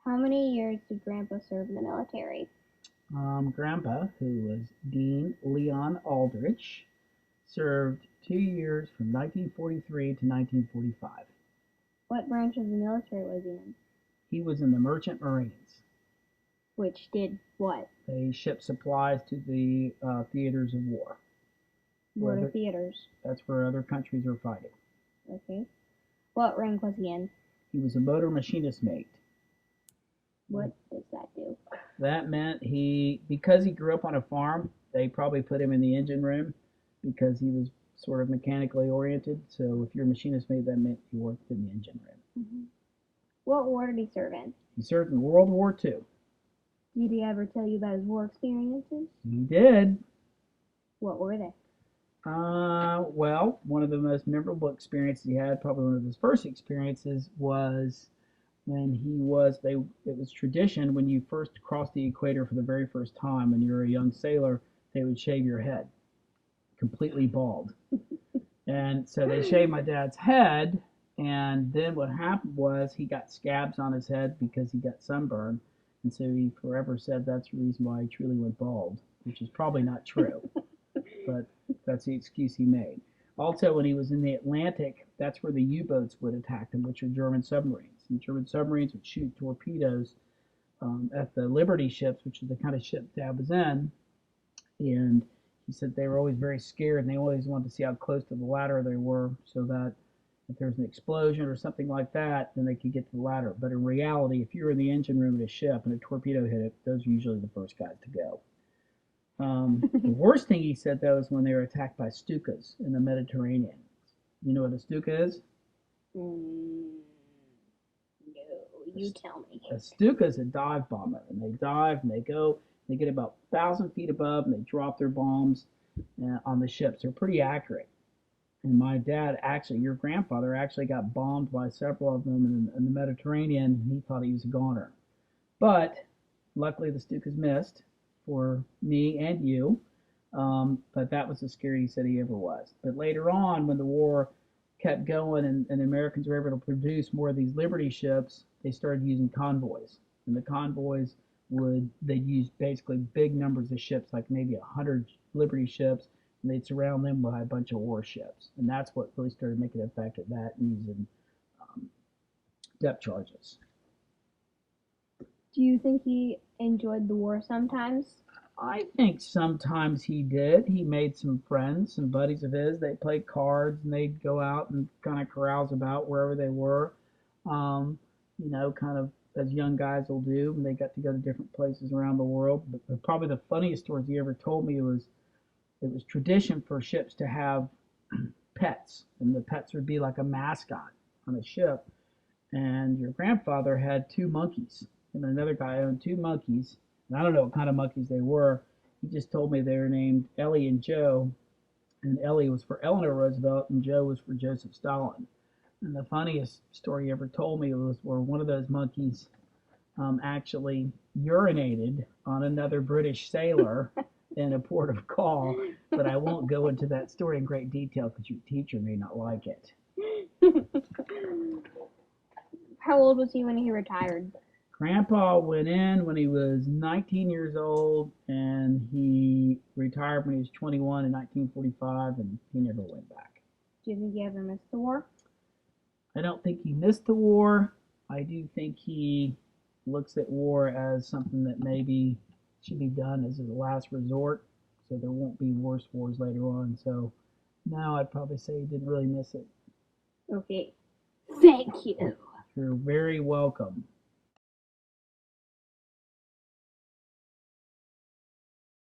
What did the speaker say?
How many years did Grandpa serve in the military? Grandpa, who was Dean Leon Aldrich, served 2 years from 1943 to 1945. What branch of the military was he in? He was in the Merchant Marines. Which did what? They shipped supplies to the theaters of war. What are theaters? That's where other countries were fighting. Okay. What rank was he in? He was a motor machinist mate. What does that do? That meant because he grew up on a farm, they probably put him in the engine room because he was sort of mechanically oriented. So if you're a machinist mate, that meant you worked in the engine room. Mm-hmm. What war did he serve in? He served in World War II. Did he ever tell you about his war experiences? He did. What were they? Well, one of the most memorable experiences he had, probably one of his first experiences, was when it was tradition when you first crossed the equator for the very first time, when you were a young sailor, they would shave your head completely bald. And so they shaved my dad's head, and then what happened was he got scabs on his head because he got sunburned, and so he forever said that's the reason why he truly went bald, which is probably not true, but that's the excuse he made. Also, when he was in the Atlantic, that's where the U-boats would attack him, which are German submarines. And German submarines would shoot torpedoes at the Liberty ships, which is the kind of ship Dad was in. And he said they were always very scared, and they always wanted to see how close to the ladder they were, so that if there was an explosion or something like that, then they could get to the ladder. But in reality, if you're in the engine room of a ship and a torpedo hit it, those are usually the first guys to go. The worst thing he said, though, is when they were attacked by Stukas in the Mediterranean. You know what a Stuka is? No, you tell me. A Stuka is a dive bomber, and they dive and they get about 1,000 feet above, and they drop their bombs on the ships. They're pretty accurate. And my dad, actually, your grandfather, actually got bombed by several of them in the Mediterranean. He thought he was a goner. But luckily, the Stukas missed for me and you. But that was the scariest that he ever was. But later on, when the war kept going and the Americans were able to produce more of these Liberty ships, they started using convoys. And the convoys they'd use basically big numbers of ships, like maybe 100 Liberty ships, and they'd surround them by a bunch of warships. And that's what really started making an effect at that, using um, depth charges. Do you think he enjoyed the war sometimes? I think sometimes he did. He made some friends, some buddies of his. They played cards and they'd go out and kind of carouse about wherever they were. Um, kind of as young guys will do. And they got to go to different places around the world. But probably the funniest stories he ever told me was it was tradition for ships to have pets, and the pets would be like a mascot on a ship. And your grandfather had two monkeys, and another guy owned two monkeys, and I don't know what kind of monkeys they were. He just told me they were named Ellie and Joe, and Ellie was for Eleanor Roosevelt, and Joe was for Joseph Stalin. And the funniest story he ever told me was where one of those monkeys actually urinated on another British sailor in a port of call, but I won't go into that story in great detail because your teacher may not like it. How old was he when he retired? Grandpa went in when he was 19 years old, and he retired when he was 21 in 1945, and he never went back. Do you think he ever missed the war? I don't think he missed the war. I do think he looks at war as something that maybe should be done as a last resort, so there won't be worse wars later on. So now I'd probably say he didn't really miss it. Okay. Thank you. You're very welcome.